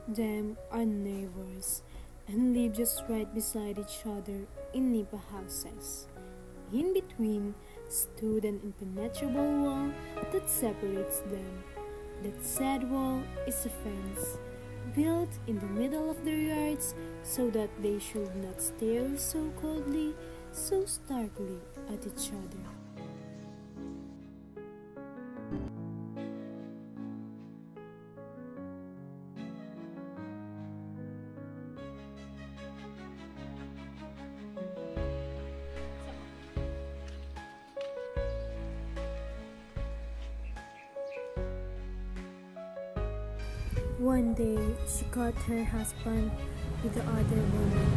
them are neighbors and live just right beside each other in nipa houses. In between stood an impenetrable wall that separates them. That said wall is a fence, built in the middle of their yards so that they should not stare so coldly, so starkly at each other. One day, she caught her husband with the other woman.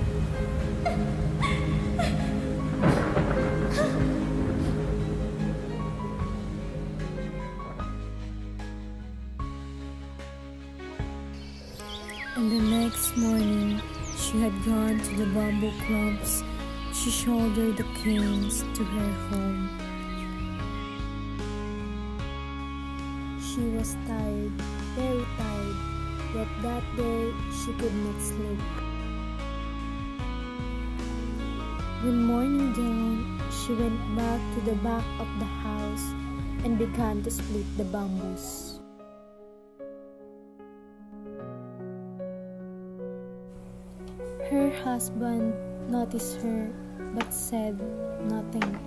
And the next morning, she had gone to the bamboo clumps. She shouldered the canes to her home. She was tired, very tired, yet that day she could not sleep. When morning dawned, she went back to the back of the house and began to split the bamboos. Her husband noticed her but said nothing.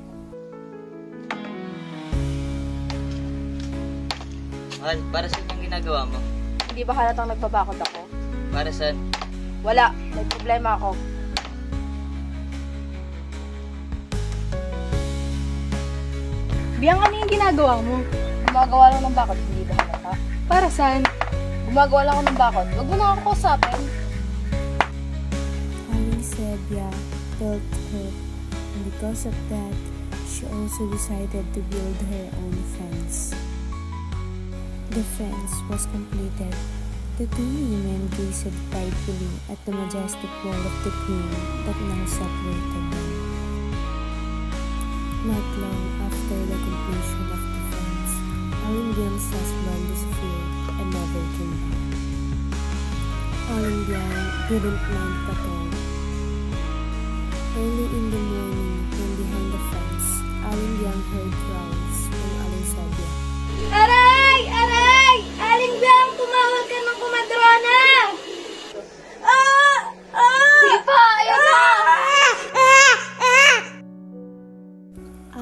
Mahal, para saan yung ginagawa mo? Hindi ba halatang nagbabakod ako? Para saan? Wala, may problema ako. Biyang, ano yung ginagawa mo? Gumagawa lang ng bakod, hindi ba halata? Para saan? Gumagawa lang ako ng bakod. Huwag mo na ako kausapin. Aling Sebia felt hurt, and because of that, she also decided to build her own fence. The fence was completed. The two women gazed pridefully at the majestic wall of the queen that now separated them. Not long after the completion of the fence, Aling Biang's husband disappeared and never came back. Aling Biang didn't mind at all. Early in the morning, from behind the fence, Aling Biang heard cries from Aling Sebia. Aray! Aray! Aling Biang, tumawag ka ng kumadrona! Sipa! Ayun na!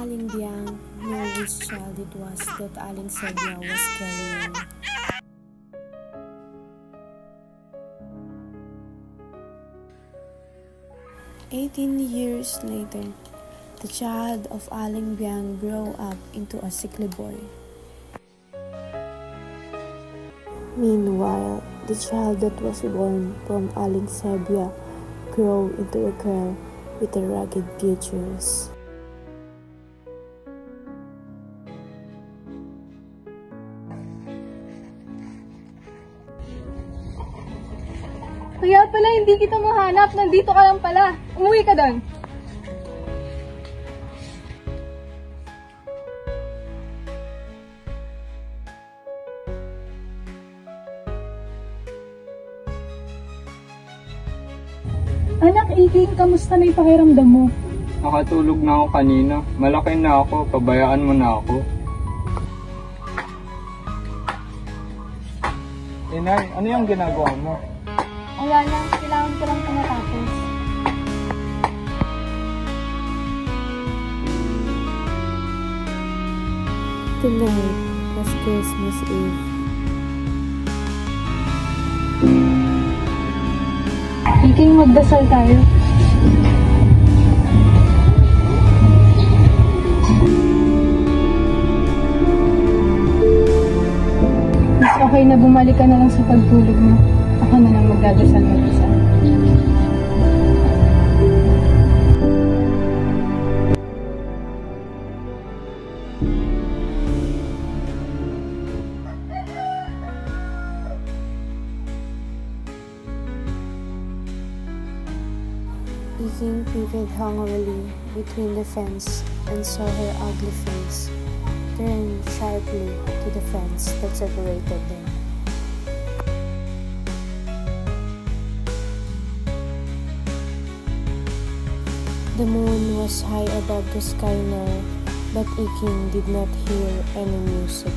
Aling Biang knew which child it was that Aling Sebia was carrying. "18 years later, the child of Aling Biang grew up into a sickly boy. Meanwhile, the child that was born from Aling Sebia grew into a girl with a rugged features. Kaya pala hindi kita mahanap, nandito ka lang pala. Umuwi ka doon. Anak Iging, kamusta na yung pakiramdam mo? Nakatulog na ako kanina. Malaki na ako. Pabayaan mo na ako. Inay, ano yung ginagawa mo? Wala lang, kailangan ko lang tumatapos. Tonight was Christmas Eve. Iging, magdasal tayo. Mas okay na bumalik ka na lang sa pagtulog mo. Ako na lang magdadasal mag-isa. Iging peeped hungrily between the fence and saw her ugly face, turned sharply to the fence that separated them. The moon was high above the sky now, but Iking did not hear any music.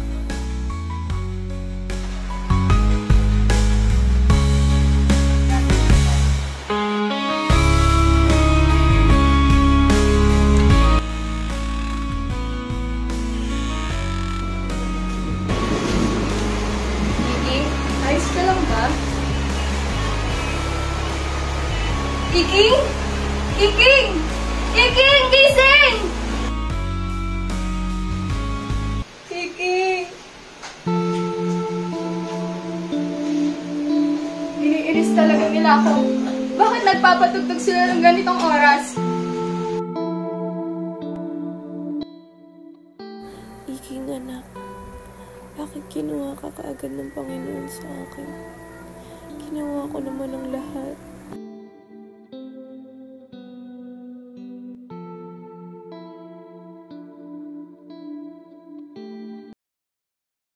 Kiking, ayos ka lang ba? Kiking! Kiking! Kiking, gising! Kiking! Iniinis talaga nila ako. Bakit nagpapatugtog sila ng ganitong oras? Iking anak, bakit kinuha ka kaagad ng Panginoon sa akin? Ginawa ko naman ang lahat.